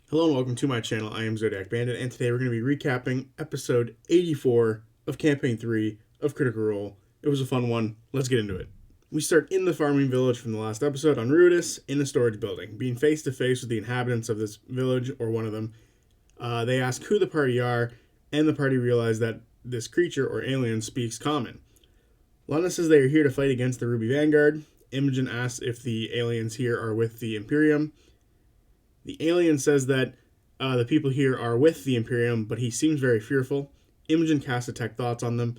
Hello and welcome to my channel. I am Zodiac Bandit, and today we're going to be recapping episode 84 of Campaign 3 of Critical Role. It was a fun one. Let's get into it. We start in the farming village from the last episode on Ruidus in a storage building, being face to face with the inhabitants of this village, or one of them. They ask who the party are, and the party realize that this creature or alien speaks common. Lana says they are here to fight against the Ruby Vanguard. Imogen asks if the aliens here are with the Imperium. The alien says that the people here are with the Imperium, but he seems very fearful. Imogen casts detect thoughts on them.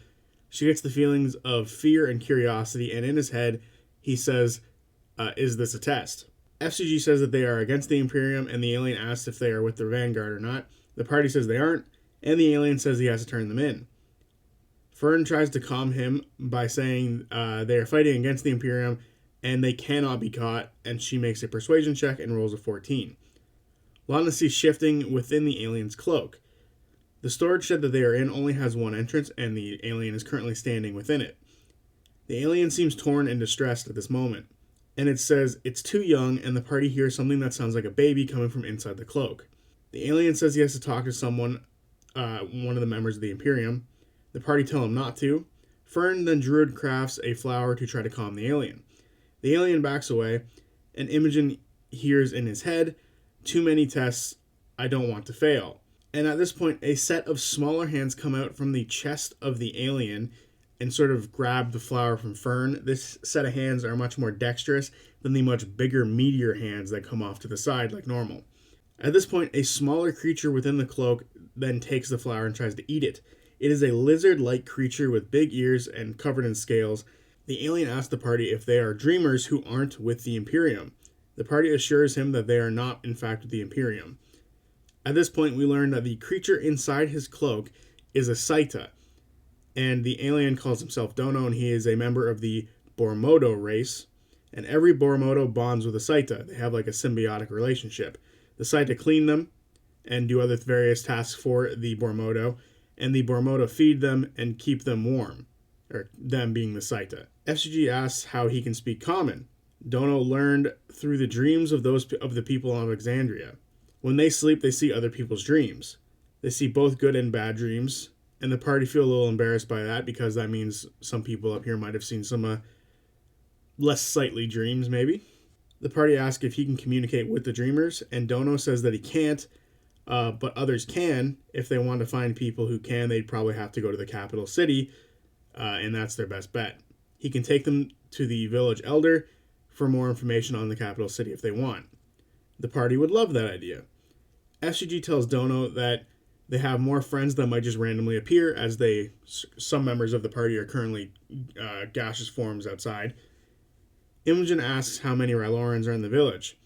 She gets the feelings of fear and curiosity, and in his head, he says, is this a test? FCG says that they are against the Imperium, and the alien asks if they are with the Vanguard or not. The party says they aren't, and the alien says he has to turn them in. Fern tries to calm him by saying they are fighting against the Imperium, and they cannot be caught, and she makes a persuasion check and rolls a 14. Lana sees shifting within the alien's cloak. The storage shed that they are in only has one entrance, and the alien is currently standing within it. The alien seems torn and distressed at this moment, and it says it's too young, and the party hears something that sounds like a baby coming from inside the cloak. The alien says he has to talk to someone, one of the members of the Imperium. The party tell him not to. Fern then druid crafts a flower to try to calm the alien. The alien backs away, and Imogen hears in his head, "Too many tests, I don't want to fail." And at this point, a set of smaller hands come out from the chest of the alien and sort of grab the flower from Fern. This set of hands are much more dexterous than the much bigger meteor hands that come off to the side like normal. At this point, a smaller creature within the cloak then takes the flower and tries to eat it. It is a lizard-like creature with big ears and covered in scales. The alien asks the party if they are dreamers who aren't with the Imperium. The party assures him that they are not, in fact, with the Imperium. At this point, we learn that the creature inside his cloak is a Saita, and the alien calls himself Dono, and he is a member of the Bormodo race, and every Bormodo bonds with a Saita. They have like a symbiotic relationship. The Saita clean them and do other various tasks for the Bormodo, and the Bormodo feed them and keep them warm, or them being the Saita. FCG asks how he can speak common. Dono learned through the dreams of the people of Alexandria. When they sleep, they see other people's dreams. They see both good and bad dreams, and the party feel a little embarrassed by that because that means some people up here might have seen some less sightly dreams, maybe. The party asks if he can communicate with the dreamers, and Dono says that he can't, but others can. If they want to find people who can, they'd probably have to go to the capital city, and that's their best bet. He can take them to the village elder for more information on the capital city if they want. The party would love that idea. FCG tells Dono that they have more friends that might just randomly appear, as some members of the party are currently gaseous forms outside. Imogen asks how many Rylorans are in the village.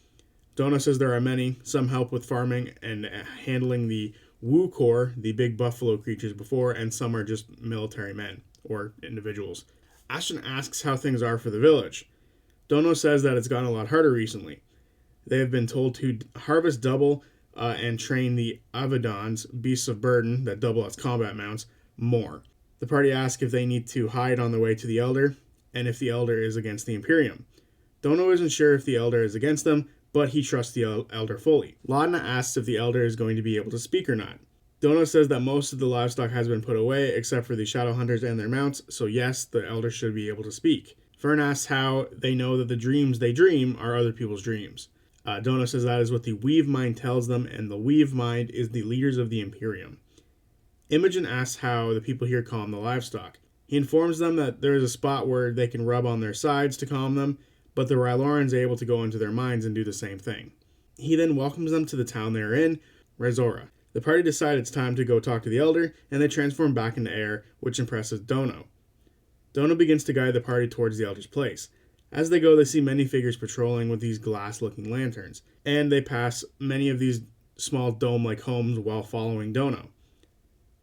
Dono says there are many. Some help with farming and handling the Wu Corps, the big buffalo creatures before, and some are just military men or individuals. Ashton asks how things are for the village. Dono says that it's gotten a lot harder recently. They have been told to harvest double and train the Avedons, beasts of burden that double as combat mounts, more. The party asks if they need to hide on the way to the Elder, and if the Elder is against the Imperium. Dono isn't sure if the Elder is against them, but he trusts the Elder fully. Laudna asks if the Elder is going to be able to speak or not. Dono says that most of the livestock has been put away, except for the Shadowhunters and their mounts, so yes, the Elder should be able to speak. Fern asks how they know that the dreams they dream are other people's dreams. Dono says that is what the Weave Mind tells them, and the Weave Mind is the leaders of the Imperium. Imogen asks how the people here calm the livestock. He informs them that there is a spot where they can rub on their sides to calm them, but the Rylorans are able to go into their minds and do the same thing. He then welcomes them to the town they are in, Razora. The party decide it's time to go talk to the Elder, and they transform back into air, which impresses Dono. Dono begins to guide the party towards the Elder's place. As they go, they see many figures patrolling with these glass-looking lanterns, and they pass many of these small dome-like homes while following Dono.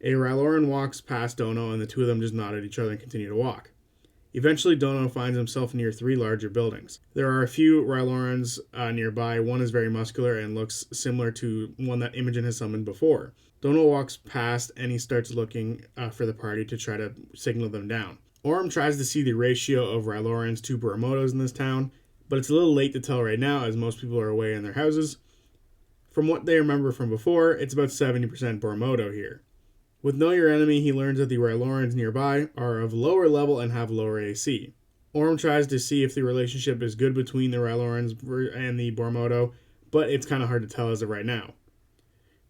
A Ryloran walks past Dono, and the two of them just nod at each other and continue to walk. Eventually, Dono finds himself near three larger buildings. There are a few Rylorans nearby. One is very muscular and looks similar to one that Imogen has summoned before. Dono walks past, and he starts looking for the party to try to signal them down. Orm tries to see the ratio of Rylorans to Bormodos in this town, but it's a little late to tell right now as most people are away in their houses. From what they remember from before, it's about 70% Boromodo here. With Know Your Enemy, he learns that the Rylorans nearby are of lower level and have lower AC. Orm tries to see if the relationship is good between the Rylorans and the Boromodo, but it's kind of hard to tell as of right now.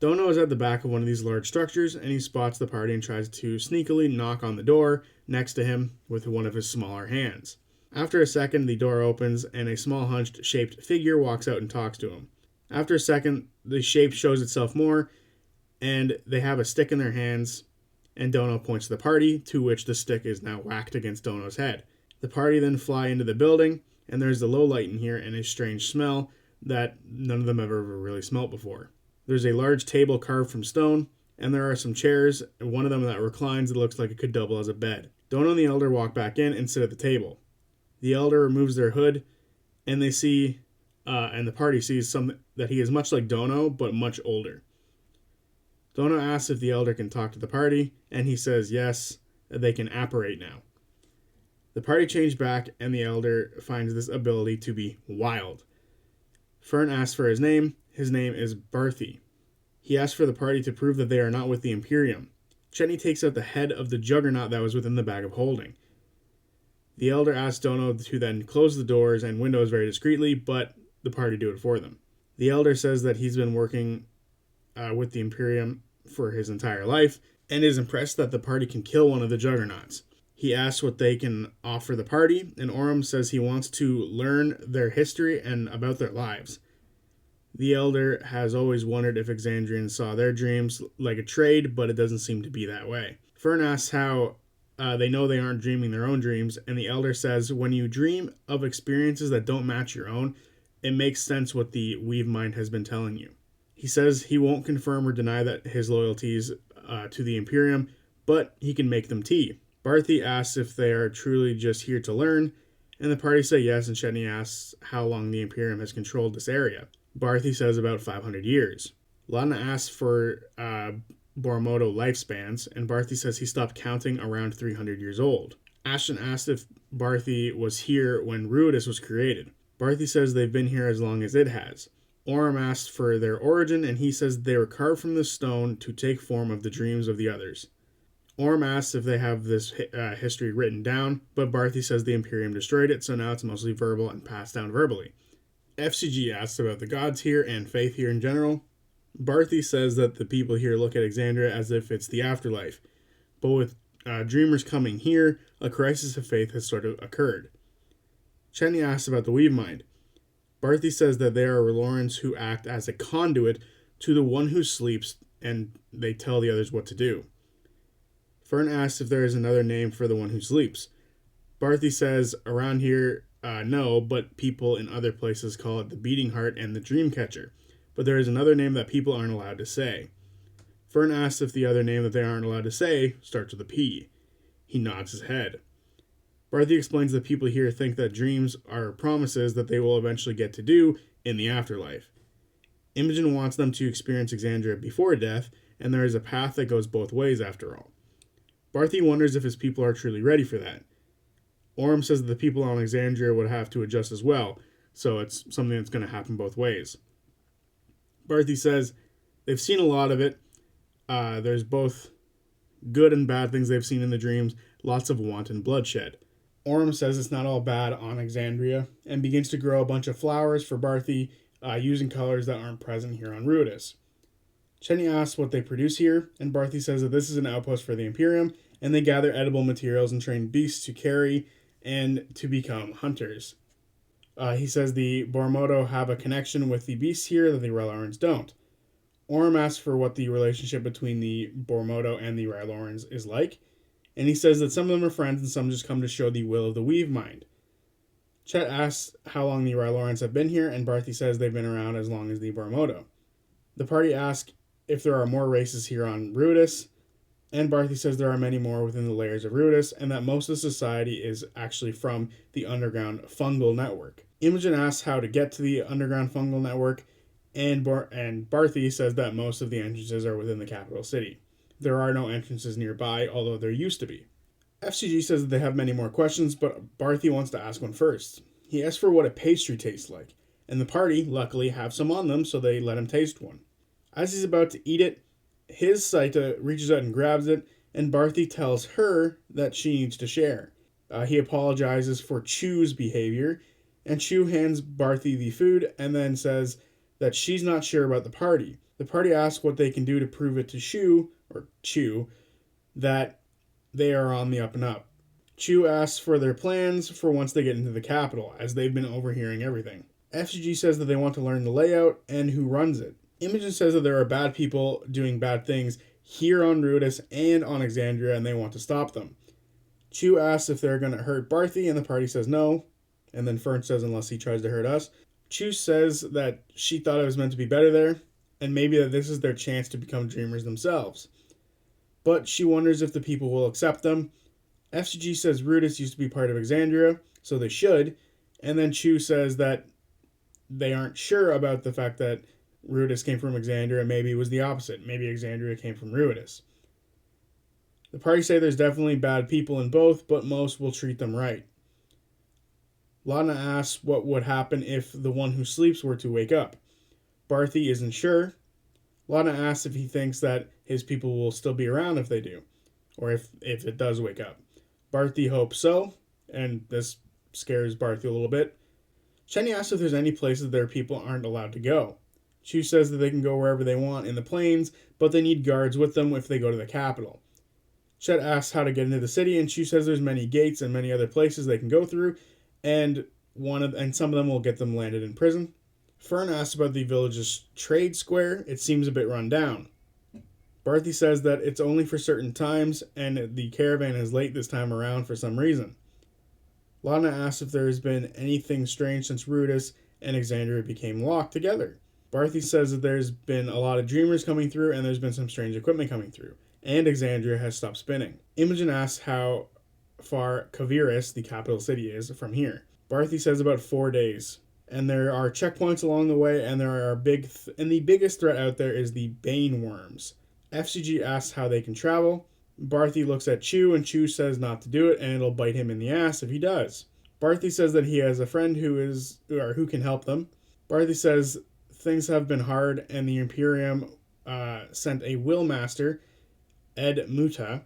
Dono is at the back of one of these large structures, and he spots the party and tries to sneakily knock on the door next to him with one of his smaller hands. After a second, the door opens, and a small hunched-shaped figure walks out and talks to him. After a second, the shape shows itself more, and they have a stick in their hands, and Dono points to the party, to which the stick is now whacked against Dono's head. The party then fly into the building, and there's a low light in here and a strange smell that none of them have ever really smelt before. There's a large table carved from stone, and there are some chairs, and one of them that reclines that looks like it could double as a bed. Dono and the Elder walk back in and sit at the table. The Elder removes their hood, and they see, and the party sees something that he is much like Dono, but much older. Dono asks if the Elder can talk to the party, and he says yes, they can apparate now. The party change back, and the Elder finds this ability to be wild. Fern asks for his name. His name is Barthy. He asks for the party to prove that they are not with the Imperium. Chetney takes out the head of the juggernaut that was within the bag of holding. The Elder asks Dono to then close the doors and windows very discreetly, but the party do it for them. The Elder says that he's been working with the Imperium for his entire life, and is impressed that the party can kill one of the juggernauts. He asks what they can offer the party, and Orm says he wants to learn their history and about their lives. The Elder has always wondered if Exandrians saw their dreams like a trade, but it doesn't seem to be that way. Fern asks how they know they aren't dreaming their own dreams, and the Elder says when you dream of experiences that don't match your own, it makes sense what the Weave Mind has been telling you. He says he won't confirm or deny that his loyalties to the Imperium, but he can make them tea. Barthy asks if they are truly just here to learn, and the party say yes, and Chetney asks how long the Imperium has controlled this area. Barthy says about 500 years. Lana asks for Boromodo lifespans, and Barthy says he stopped counting around 300 years old. Ashton asks if Barthy was here when Ruidus was created. Barthy says they've been here as long as it has. Orm asks for their origin, and he says they were carved from the stone to take form of the dreams of the others. Orm asks if they have this history written down, but Barthy says the Imperium destroyed it, so now it's mostly verbal and passed down verbally. FCG asks about the gods here and faith here in general. Barthy says that the people here look at Exandria as if it's the afterlife, but with dreamers coming here, a crisis of faith has sort of occurred. Chetney asks about the Weave Mind. Barthy says that they are Rylorans who act as a conduit to the one who sleeps, and they tell the others what to do. Fern asks if there is another name for the one who sleeps. Barthy says around here, no, but people in other places call it the Beating Heart and the Dream Catcher. But there is another name that people aren't allowed to say. Fern asks if the other name that they aren't allowed to say starts with a P. He nods his head. Barthy explains that people here think that dreams are promises that they will eventually get to do in the afterlife. Imogen wants them to experience Exandria before death, and there is a path that goes both ways after all. Barthy wonders if his people are truly ready for that. Orm says that the people on Exandria would have to adjust as well, so it's something that's going to happen both ways. Barthy says they've seen a lot of it. There's both good and bad things they've seen in the dreams, lots of wanton bloodshed. Orm says it's not all bad on Exandria, and begins to grow a bunch of flowers for Barthy using colors that aren't present here on Ruidus. Chetney asks what they produce here, and Barthy says that this is an outpost for the Imperium, and they gather edible materials and train beasts to carry and to become hunters. He says the Boromodo have a connection with the beasts here that the Rylorans don't. Orm asks for what the relationship between the Boromodo and the Rylorans is like, and he says that some of them are friends and some just come to show the will of the Weave Mind. Chet asks how long the Rylorans have been here, and Barthy says they've been around as long as the Boromodo. The party asks if there are more races here on Ruidus, and Barthy says there are many more within the layers of Ruidus, and that most of society is actually from the underground fungal network. Imogen asks how to get to the underground fungal network, and Barthy says that most of the entrances are within the capital city. There are no entrances nearby, although there used to be. FCG says that they have many more questions, but Barthy wants to ask one first. He asks for what a pastry tastes like, and the party, luckily, have some on them, so they let him taste one. As he's about to eat it, his Saita reaches out and grabs it, and Barthy tells her that she needs to share. He apologizes for Chu's behavior, and Chu hands Barthy the food and then says that she's not sure about the party. The party asks what they can do to prove it to Chu, that they are on the up and up. Chu asks for their plans for once they get into the capital, as they've been overhearing everything. FCG says that they want to learn the layout and who runs it. Imogen says that there are bad people doing bad things here on Ruidus and on Exandria, and they want to stop them. Chu asks if they're going to hurt Barthy, and the party says no. And then Fern says unless he tries to hurt us. Chu says that she thought it was meant to be better there, and maybe that this is their chance to become dreamers themselves. But she wonders if the people will accept them. FCG says Ruidus used to be part of Exandria, so they should. And then Chu says that they aren't sure about the fact that Ruidus came from Exandria. Maybe it was the opposite. Maybe Exandria came from Ruidus. The party say there's definitely bad people in both, but most will treat them right. Laudna asks what would happen if the one who sleeps were to wake up. Barthy isn't sure. Laudna asks if he thinks that his people will still be around if they do, or if it does wake up. Barthy hopes so, and this scares Barthy a little bit. Chenny asks if there's any places their people aren't allowed to go. Chu says that they can go wherever they want in the plains, but they need guards with them if they go to the capital. Chet asks how to get into the city, and Chu says there's many gates and many other places they can go through, and some of them will get them landed in prison. Fern asks about the village's trade square. It seems a bit run down. Barthy says that it's only for certain times, and the caravan is late this time around for some reason. Laudna asks if there has been anything strange since Ruidus and Exandria became locked together. Barthy says that there's been a lot of dreamers coming through, and there's been some strange equipment coming through, and Exandria has stopped spinning. Imogen asks how far Khaviris, the capital city, is from here. Barthy says about 4 days. And there are checkpoints along the way, and there are and the biggest threat out there is the Bane Worms. FCG asks how they can travel. Barthy looks at Chu, and Chu says not to do it, and it'll bite him in the ass if he does. Barthy says that he has a friend who can help them. Barthy says things have been hard, and the Imperium sent a Will Master, Ed Muta,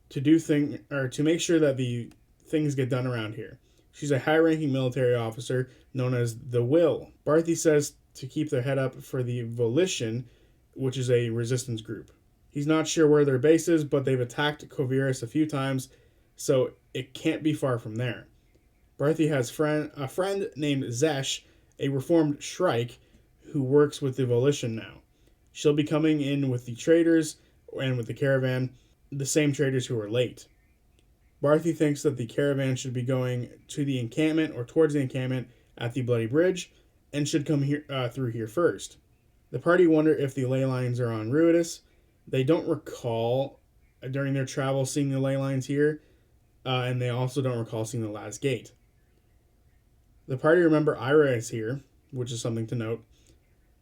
to make sure that the things get done around here. She's a high-ranking military officer known as the Will. Barthy says to keep their head up for the Volition, which is a resistance group. He's not sure where their base is, but they've attacked Khaviris a few times, so it can't be far from there. Barthy has a friend named Zesh, a reformed Shrike, who works with the Volition now. She'll be coming in with the traders and with the caravan, the same traders who are late. Barthy thinks that the caravan should be going to the encampment or towards the encampment at the Bloody Bridge and should come through here first. The party wonder if the ley lines are on Ruidus. They don't recall during their travel seeing the ley lines here, and they also don't recall seeing the last gate. The party remember Ira is here, which is something to note,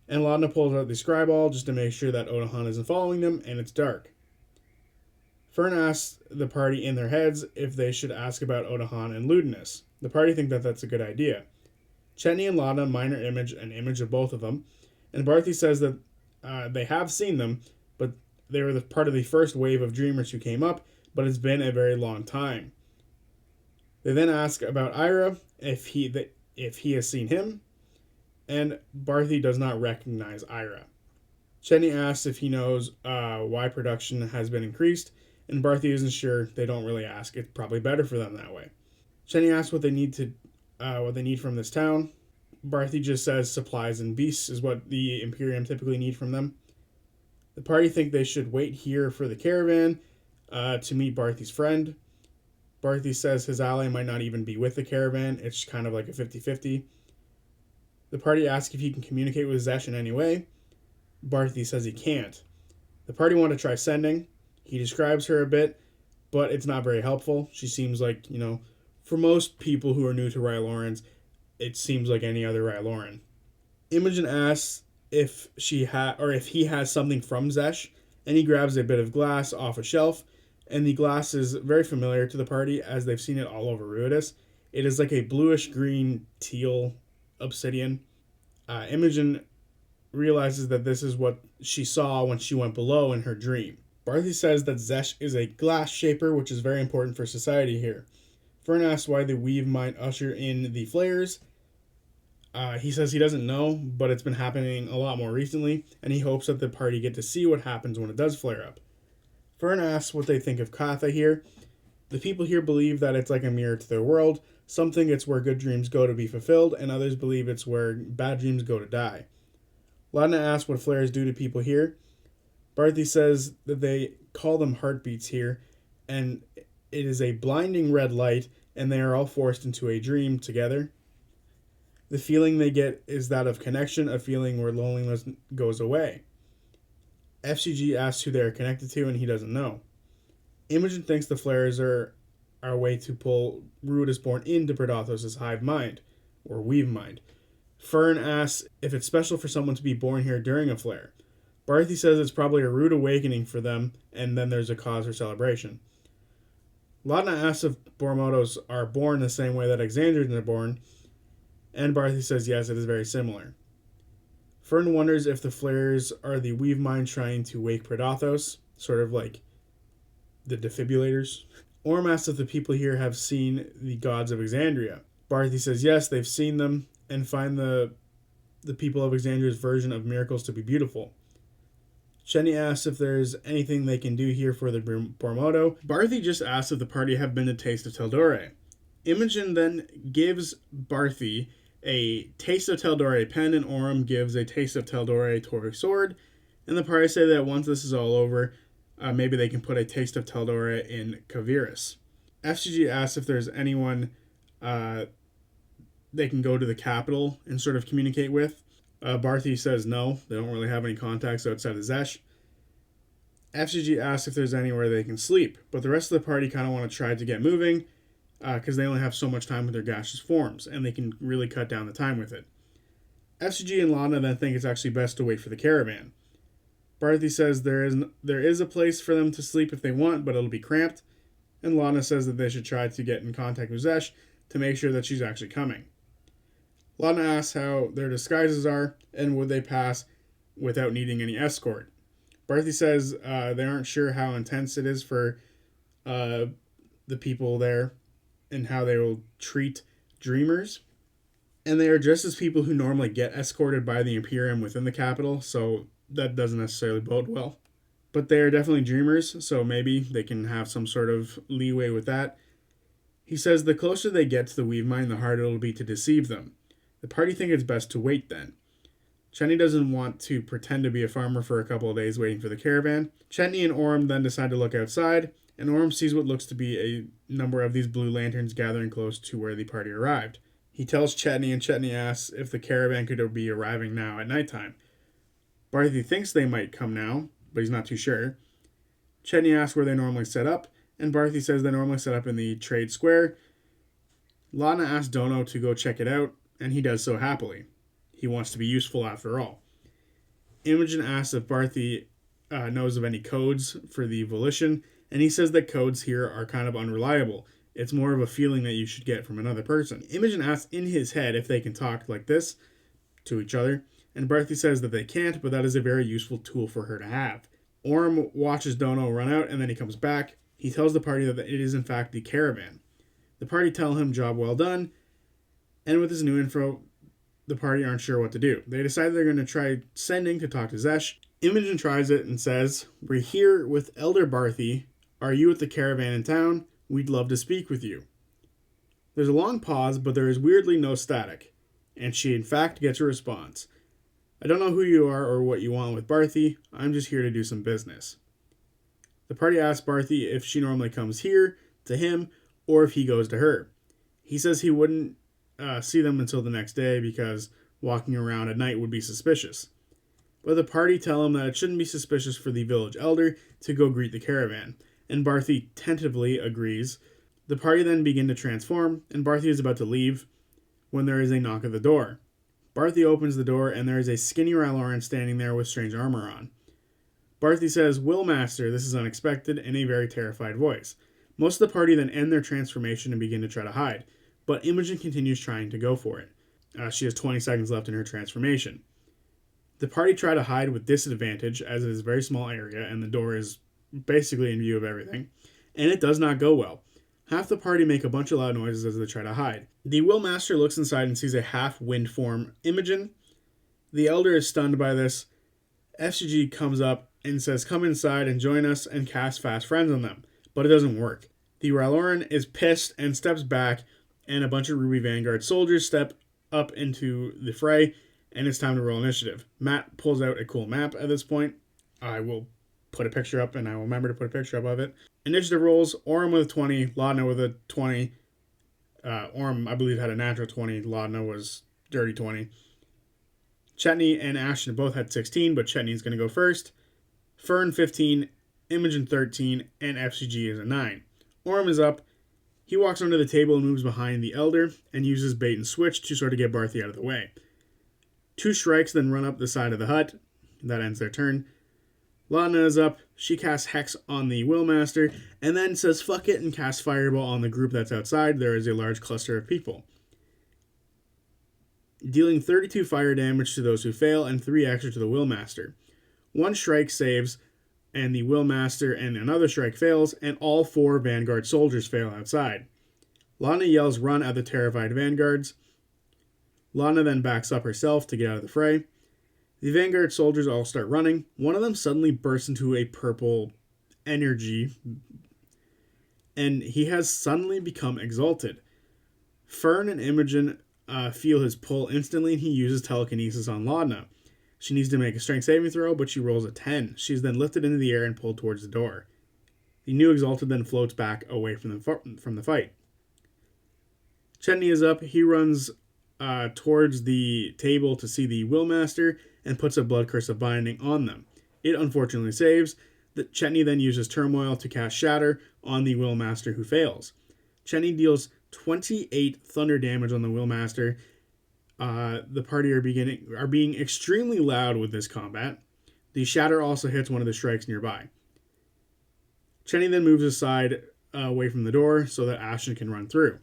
and Laudna pulls out the Scryball just to make sure that Odahan isn't following them, and it's dark. Fern asks the party in their heads if they should ask about Odahan and Ludinus. The party think that that's a good idea. Chetney and Laudna minor image an image of both of them, and Barthy says that they have seen them, but they were part of the first wave of dreamers who came up, but it's been a very long time. They then ask about Ira, if he has seen him, and Barthy does not recognize Ira. Chetney asks if he knows why production has been increased, and Barthy isn't sure. They don't really ask. It's probably better for them that way. Chetney asks what they need from this town. Barthy just says supplies and beasts is what the Imperium typically need from them. The party think they should wait here for the caravan to meet Barthy's friend. Barthy says his ally might not even be with the caravan. It's kind of like a 50-50. The party asks if he can communicate with Zesh in any way. Barthy says he can't. The party want to try sending. He describes her a bit, but it's not very helpful. She seems like, for most people who are new to Rylorans, it seems like any other Ryloran. Imogen asks if he has something from Zesh, and he grabs a bit of glass off a shelf, and the glass is very familiar to the party as they've seen it all over Ruidus. It is like a bluish green teal obsidian. Imogen realizes that this is what she saw when she went below in her dream. Barthy says that Zesh is a glass shaper, which is very important for society here. Fern asks why the Weave might usher in the flares. He says he doesn't know, but it's been happening a lot more recently, and he hopes that the party get to see what happens when it does flare up. Fern asks what they think of Katha here. The people here believe that it's like a mirror to their world. Some think it's where good dreams go to be fulfilled, and others believe it's where bad dreams go to die. Laudna asks what flares do to people here. Barthy says that they call them heartbeats here, and it is a blinding red light, and they are all forced into a dream together. The feeling they get is that of connection, a feeling where loneliness goes away. FCG asks who they are connected to, and he doesn't know. Imogen thinks the flares are a way to pull Ruidusborn into Predathos' hive mind, or weave mind. Fern asks if it's special for someone to be born here during a flare. Barthy says it's probably a rude awakening for them, and then there's a cause for celebration. Laudna asks if Bormodos are born the same way that Exandrians are born, and Barthy says yes, it is very similar. Fern wonders if the flares are the weave mind trying to wake Predathos, sort of like the defibrillators. Orm asks if the people here have seen the gods of Exandria. Barthy says yes, they've seen them, and find the people of Exandria's version of miracles to be beautiful. Chenny asks if there's anything they can do here for the Bormodo. Barthy just asks if the party have been to Taste of Teldore. Imogen then gives Barthy a Taste of Teldore pen, and Orm gives a Taste of Teldore toy sword, and the party say that once this is all over, maybe they can put a Taste of Teldore in Kaviris. FCG asks if there's anyone they can go to the capital and sort of communicate with. Barthy says no, they don't really have any contacts outside of Zesh. FCG asks if there's anywhere they can sleep, but the rest of the party kind of want to try to get moving because they only have so much time with their gaseous forms, and they can really cut down the time with it. FCG and Laudna then think it's actually best to wait for the caravan. Barthy says there is a place for them to sleep if they want, but it'll be cramped, and Laudna says that they should try to get in contact with Zesh to make sure that she's actually coming. Laudna asks how their disguises are, and would they pass without needing any escort. Barthy says they aren't sure how intense it is for the people there and how they will treat dreamers. And they are just as people who normally get escorted by the Imperium within the capital, so that doesn't necessarily bode well. But they are definitely dreamers, so maybe they can have some sort of leeway with that. He says the closer they get to the Weave Mind, the harder it'll be to deceive them. The party think it's best to wait then. Chenny doesn't want to pretend to be a farmer for a couple of days waiting for the caravan. Chenny and Orm then decide to look outside, and Orm sees what looks to be a number of these blue lanterns gathering close to where the party arrived. He tells Chetney, and Chetney asks if the caravan could be arriving now at nighttime. Barthy thinks they might come now, but he's not too sure. Chetney asks where they normally set up, and Barthy says they normally set up in the trade square. Laudna asks Dono to go check it out, and he does so happily. He wants to be useful after all. Imogen asks if Barthy knows of any codes for the Volition, and he says that codes here are kind of unreliable. It's more of a feeling that you should get from another person. Imogen asks in his head if they can talk like this to each other, and Barthy says that they can't, but that is a very useful tool for her to have. Orm watches Dono run out, and then he comes back. He tells the party that it is in fact the caravan. The party tell him job well done, and with this new info, the party aren't sure what to do. They decide they're going to try sending to talk to Zesh. Imogen tries it and says, "We're here with Elder Barthy. Are you at the caravan in town? We'd love to speak with you." There's a long pause, but there is weirdly no static, and she in fact gets a response. "I don't know who you are or what you want with Barthy. I'm just here to do some business." The party asks Barthy if she normally comes here to him or if he goes to her. He says he wouldn't see them until the next day because walking around at night would be suspicious. But the party tell him that it shouldn't be suspicious for the village elder to go greet the caravan, and Barthy tentatively agrees. The party then begin to transform, and Barthy is about to leave when there is a knock at the door. Barthy opens the door, and there is a skinny Ryloran standing there with strange armor on. Barthy says, "Will Master, this is unexpected," in a very terrified voice. Most of the party then end their transformation and begin to try to hide, but Imogen continues trying to go for it. She has 20 seconds left in her transformation. The party try to hide with disadvantage as it is a very small area and the door is basically in view of everything, and it does not go well. Half the party make a bunch of loud noises as they try to hide. The Will Master looks inside and sees a half-wind form, Imogen. The Elder is stunned by this. FCG comes up and says, "Come inside and join us," and cast Fast Friends on them, but it doesn't work. The Ryloran is pissed and steps back, and a bunch of Ruby Vanguard soldiers step up into the fray, and it's time to roll initiative. Matt pulls out a cool map at this point. I will put a picture up, and I will remember to put a picture up of it. Initiative rolls, Orym with a 20, Laudna with a 20. Orym, I believe, had a natural 20. Laudna was dirty 20. Chetney and Ashton both had 16, but Chetney is going to go first. Fern 15, Imogen 13, and FCG is a 9. Orym is up. He walks under the table and moves behind the Elder and uses bait and switch to sort of get Barthy out of the way. 2 strikes then run up the side of the hut. That ends their turn. Laudna is up. She casts Hex on the Willmaster and then says fuck it and casts Fireball on the group that's outside. There is a large cluster of people. Dealing 32 fire damage to those who fail and 3 extra to the Willmaster. 1 strike saves and the Willmaster and another strike fails and all 4 Vanguard soldiers fail outside. Laudna yells run at the terrified Vanguards. Laudna then backs up herself to get out of the fray. The Vanguard soldiers all start running. One of them suddenly bursts into a purple energy, and he has suddenly become exalted. Fern and Imogen feel his pull instantly, and he uses telekinesis on Laudna. She needs to make a strength saving throw, but she rolls a 10. She is then lifted into the air and pulled towards the door. The new exalted then floats back away from the fight. Chetney is up. He runs towards the table to see the Willmaster and puts a Blood Curse of Binding on them. It unfortunately saves. Chetney then uses Turmoil to cast Shatter on the Willmaster who fails. Chetney deals 28 thunder damage on the Willmaster. The party are being extremely loud with this combat. The Shatter also hits one of the strikes nearby. Chetney then moves aside away from the door so that Ashton can run through.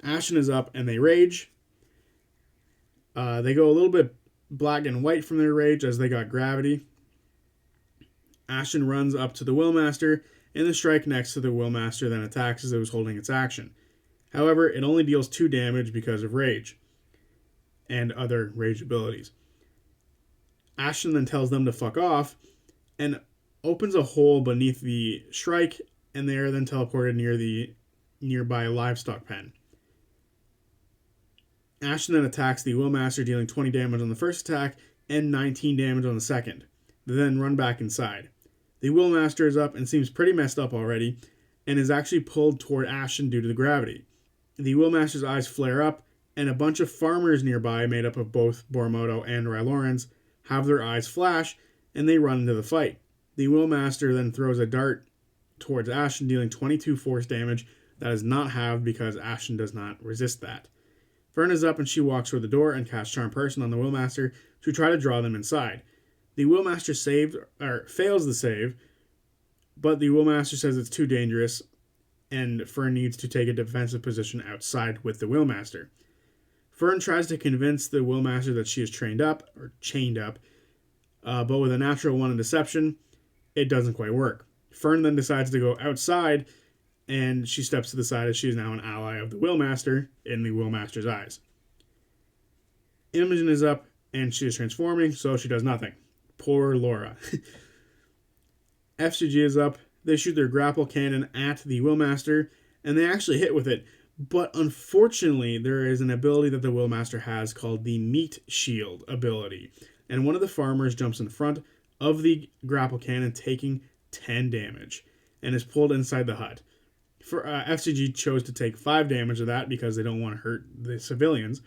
Ashton is up and they rage. They go a little bit black and white from their rage as they got gravity. Ashton runs up to the Willmaster, and the strike next to the Willmaster then attacks as it was holding its action. However, it only deals 2 damage because of rage and other rage abilities. Ashton then tells them to fuck off and opens a hole beneath the strike, and they are then teleported near the nearby livestock pen. Ashton then attacks the Willmaster, dealing 20 damage on the first attack and 19 damage on the second. They then run back inside. The Willmaster is up and seems pretty messed up already, and is actually pulled toward Ashton due to the gravity. The Willmaster's eyes flare up, and a bunch of farmers nearby, made up of both Bormoto and Rylorans, have their eyes flash, and they run into the fight. The Willmaster then throws a dart towards Ashton, dealing 22 force damage that is not halved because Ashton does not resist that. Fern is up and she walks toward the door and casts Charm Person on the Willmaster to try to draw them inside. The Willmaster fails the save, but the Willmaster says it's too dangerous and Fern needs to take a defensive position outside with the Willmaster. Fern tries to convince the Willmaster that she is chained up, but with a natural 1 in Deception, it doesn't quite work. Fern then decides to go outside, and she steps to the side as she is now an ally of the Willmaster in the Willmaster's eyes. Imogen is up, and she is transforming, so she does nothing. Poor Laura. FCG is up. They shoot their grapple cannon at the Willmaster, and they actually hit with it. But unfortunately, there is an ability that the Willmaster has called the Meat Shield ability. And one of the farmers jumps in front of the grapple cannon, taking 10 damage, and is pulled inside the hut. FCG chose to take 5 damage of that because they don't want to hurt the civilians.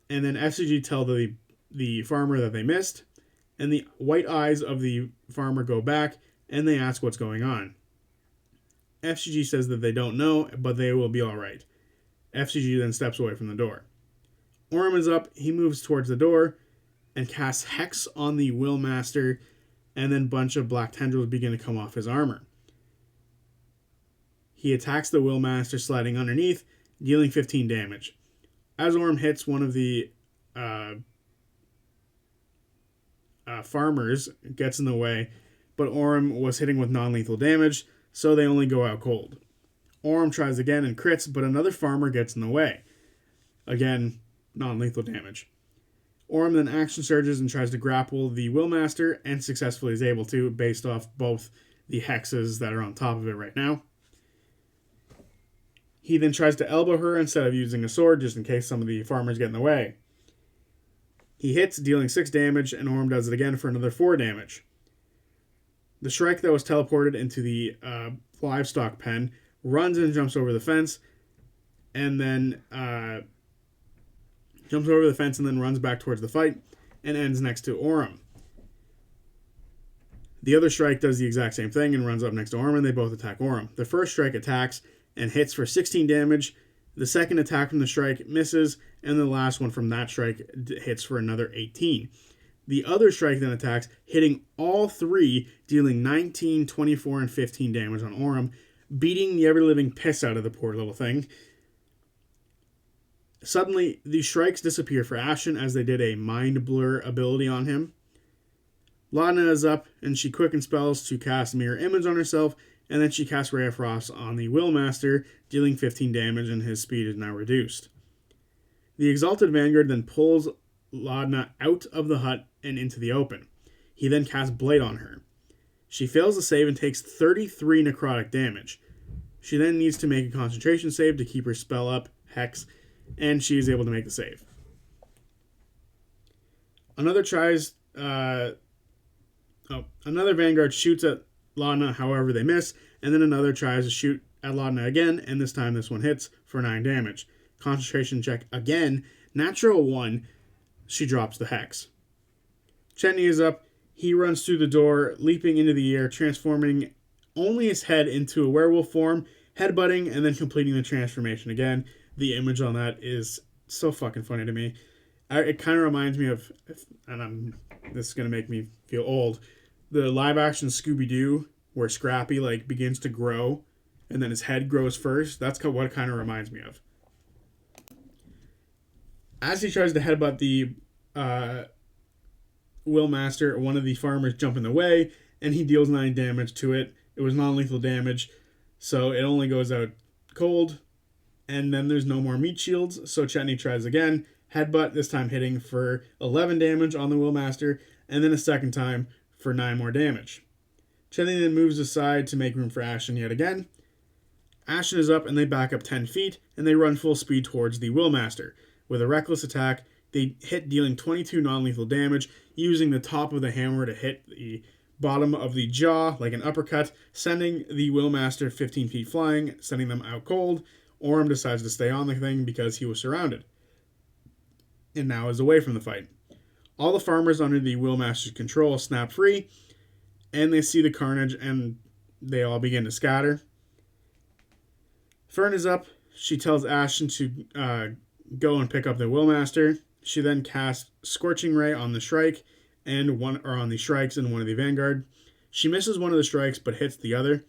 And then FCG tell the farmer that they missed, and the white eyes of the farmer go back, and they ask what's going on. FCG says that they don't know, but they will be alright. FCG then steps away from the door. Orym is up, he moves towards the door, and casts Hex on the Willmaster, and then a bunch of black tendrils begin to come off his armor. He attacks the Willmaster, sliding underneath, dealing 15 damage. As Orm hits one of the farmers, gets in the way, but Orm was hitting with non-lethal damage, so they only go out cold. Orm tries again and crits, but another farmer gets in the way. Again, non-lethal damage. Orm then action surges and tries to grapple the Willmaster, and successfully is able to, based off both the hexes that are on top of it right now. He then tries to elbow her instead of using a sword, just in case some of the farmers get in the way. He hits, dealing 6 damage, and Orm does it again for another 4 damage. The Shrike that was teleported into the livestock pen runs and jumps over the fence, and then runs back towards the fight, and ends next to Orm. The other Shrike does the exact same thing and runs up next to Orm, and they both attack Orm. The first Shrike attacks and hits for 16 damage. The second attack from the Shrike misses, and the last one from that Shrike hits for another 18. The other Shrike then attacks, hitting all 3, dealing 19, 24, and 15 damage on Orm, beating the ever-living piss out of the poor little thing. Suddenly, the Shrikes disappear for Ashen as they did a Mind Blur ability on him. Laudna is up, and she quicken spells to cast Mirror Image on herself, and then she casts Ray of Frost on the Willmaster, dealing 15 damage, and his speed is now reduced. The Exalted Vanguard then pulls Laudna out of the hut and into the open. He then casts Blade on her. She fails the save and takes 33 necrotic damage. She then needs to make a concentration save to keep her spell up, Hex, and she is able to make the save. Another Vanguard shoots at Laudna, however they miss, and then another tries to shoot at Laudna again, and this time this one hits for 9 damage. Concentration check again, natural 1, she drops the Hex. Chetney is up, he runs through the door, leaping into the air, transforming only his head into a werewolf form, headbutting, and then completing the transformation again. The image on that is so fucking funny to me. It kind of reminds me of, this is going to make me feel old, the live-action Scooby-Doo, where Scrappy begins to grow, and then his head grows first. That's what it kind of reminds me of. As he tries to headbutt the Willmaster, one of the farmers jump in the way, and he deals 9 damage to it. It was non-lethal damage, so it only goes out cold, and then there's no more meat shields, so Chetney tries again. Headbutt, this time hitting for 11 damage on the Willmaster, and then a second time for 9 more damage. Chetney then moves aside to make room for Ashen yet again. Ashen is up, and they back up 10 feet, and they run full speed towards the Willmaster. With a reckless attack, they hit, dealing 22 non-lethal damage, using the top of the hammer to hit the bottom of the jaw like an uppercut, sending the Willmaster 15 feet flying, sending them out cold. Orm decides to stay on the thing because he was surrounded, and now is away from the fight. All the farmers under the Willmaster's control snap free, and they see the carnage, and they all begin to scatter. Fern is up. She tells Ashen to go and pick up the Willmaster. She then casts Scorching Ray on the Shrike on the Shrikes and one of the Vanguard. She misses one of the Shrikes but hits the other.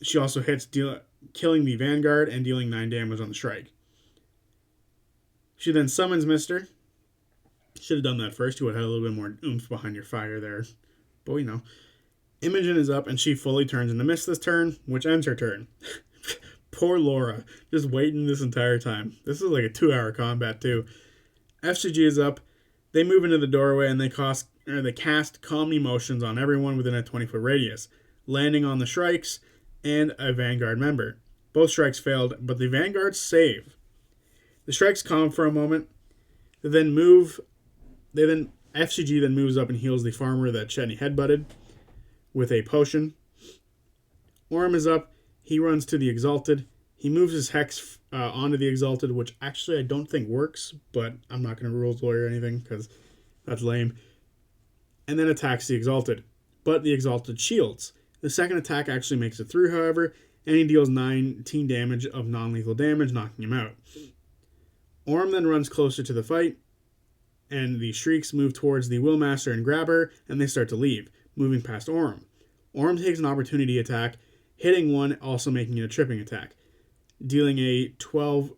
She also hits, killing the Vanguard and dealing 9 damage on the Shrike. She then summons Mister. Should have done that first. You would have had a little bit more oomph behind your fire there. But we know. Imogen is up, and she fully turns into Mist this turn, which ends her turn. Poor Laura, just waiting this entire time. This is like a 2-hour combat, too. FCG is up. They move into the doorway, and they cast Calm Emotions on everyone within a 20-foot radius, landing on the Shrikes and a Vanguard member. Both Shrikes failed, but the Vanguards save. The Shrikes calm for a moment. FCG then moves up and heals the farmer that Chetney headbutted with a potion. Orm is up. He runs to the Exalted. He moves his Hex onto the Exalted, which actually I don't think works, but I'm not going to rules lawyer or anything because that's lame. And then attacks the Exalted. But the Exalted shields. The second attack actually makes it through, however, and he deals 19 damage of non-lethal damage, knocking him out. Orm then runs closer to the fight, and the Shrieks move towards the Willmaster and grab her, and they start to leave, moving past Orm. Orm takes an opportunity attack, hitting one, also making it a tripping attack. dealing 12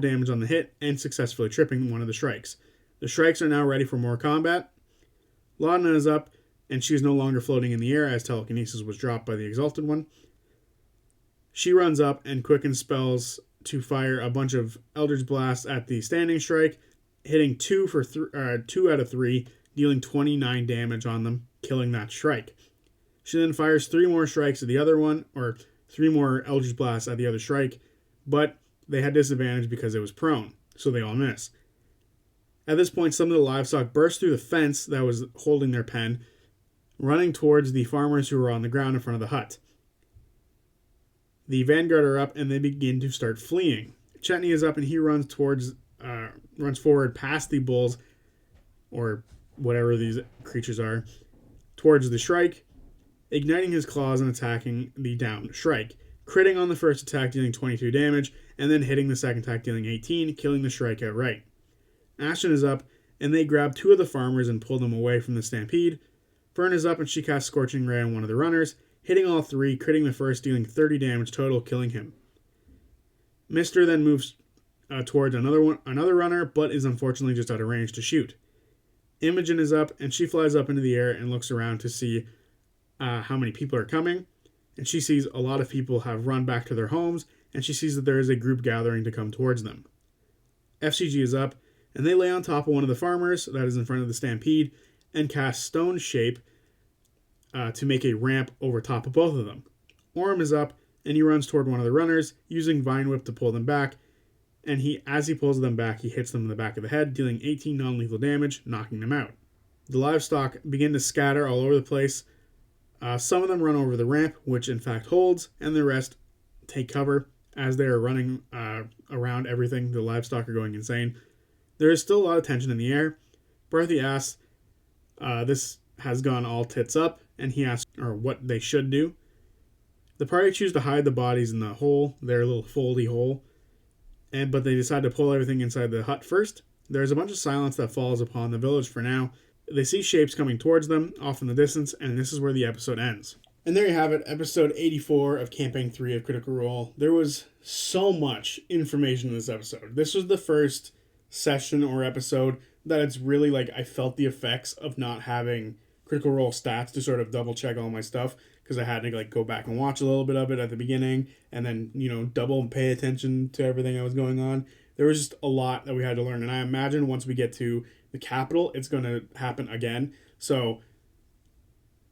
damage on the hit and successfully tripping one of the Shrikes. The Shrikes are now ready for more combat. Laudna is up, and she is no longer floating in the air as telekinesis was dropped by the Exalted One. She runs up and quickens spells to fire a bunch of Eldritch Blasts at the standing Shrike, hitting 2 out of 3, dealing 29 damage on them, killing that Shrike. She then fires 3 more Shrikes at the other one, or 3 more Eldritch Blasts at the other Shrike, but they had disadvantage because it was prone, so they all miss. At this point, some of the livestock burst through the fence that was holding their pen, running towards the farmers who were on the ground in front of the hut. The Vanguard are up and they begin to start fleeing. Chetney is up and he runs forward past the bulls, or whatever these creatures are, towards the Shrike, igniting his claws and attacking the downed Shrike, critting on the first attack dealing 22 damage, and then hitting the second attack dealing 18, killing the Shrike outright. Ashton is up, and they grab 2 of the farmers and pull them away from the stampede. Fern is up and she casts Scorching Ray on one of the runners, hitting all 3, critting the first, dealing 30 damage total, killing him. Mister then moves towards another runner, but is unfortunately just out of range to shoot. Imogen is up, and she flies up into the air and looks around to see how many people are coming. And she sees a lot of people have run back to their homes, and she sees that there is a group gathering to come towards them. FCG is up, and they lay on top of one of the farmers that is in front of the stampede and cast Stone Shape to make a ramp over top of both of them. Orm is up, and he runs toward one of the runners, using Vine Whip to pull them back, and as he pulls them back, he hits them in the back of the head, dealing 18 non-lethal damage, knocking them out. The livestock begin to scatter all over the place. Some of them run over the ramp, which in fact holds, and the rest take cover as they are running around everything. The livestock are going insane. There is still a lot of tension in the air. Barthy asks, this has gone all tits up, and he asks what they should do. The party choose to hide the bodies in the hole, their little foldy hole, but they decide to pull everything inside the hut first. There's a bunch of silence that falls upon the village for now. They see shapes coming towards them, off in the distance, and this is where the episode ends. And there you have it, episode 84 of Campaign 3 of Critical Role. There was so much information in this episode. This was the first session or episode that it's really like I felt the effects of not having Critical Role stats to sort of double check all my stuff, because I had to like go back and watch a little bit of it at the beginning and then, double pay attention to everything that was going on. There was just a lot that we had to learn, and I imagine once we get to the capital, it's going to happen again. So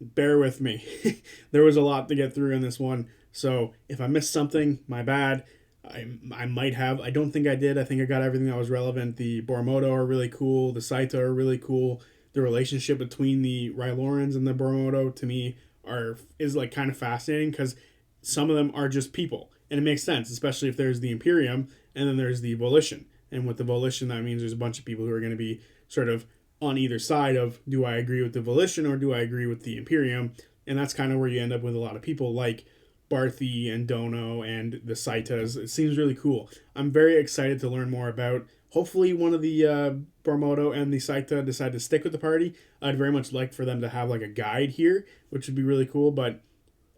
bear with me. There was a lot to get through in this one. So if I missed something, my bad. I might have. I don't think I did. I think I got everything that was relevant. The Bormodo are really cool. The Saita are really cool. The relationship between the Rylorans and the Bormodo, to me, is like kind of fascinating, because some of them are just people. And it makes sense, especially if there's the Imperium and then there's the Volition. And with the Volition, that means there's a bunch of people who are going to be sort of on either side of, do I agree with the Volition or do I agree with the Imperium? And that's kind of where you end up with a lot of people like Barthy and Dono and the Saitas. It seems really cool. I'm very excited to learn more about. Hopefully one of the Bormodo and the Saita decide to stick with the party. I'd very much like for them to have like a guide here, which would be really cool,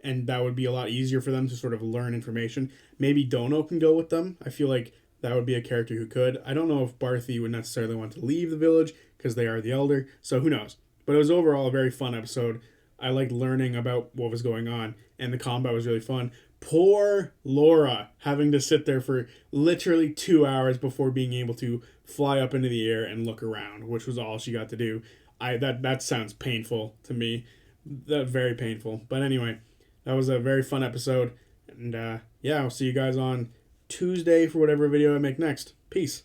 and that would be a lot easier for them to sort of learn information. Maybe Dono can go with them. I feel like that would be a character who could. I don't know if Barthy would necessarily want to leave the village because they are the elder, so who knows. But it was overall a very fun episode. I liked learning about what was going on, and the combat was really fun. Poor Laura having to sit there for literally 2 hours before being able to fly up into the air and look around, which was all she got to do. That sounds painful to me. Very painful. But anyway, that was a very fun episode. And I'll see you guys on Tuesday for whatever video I make next. Peace.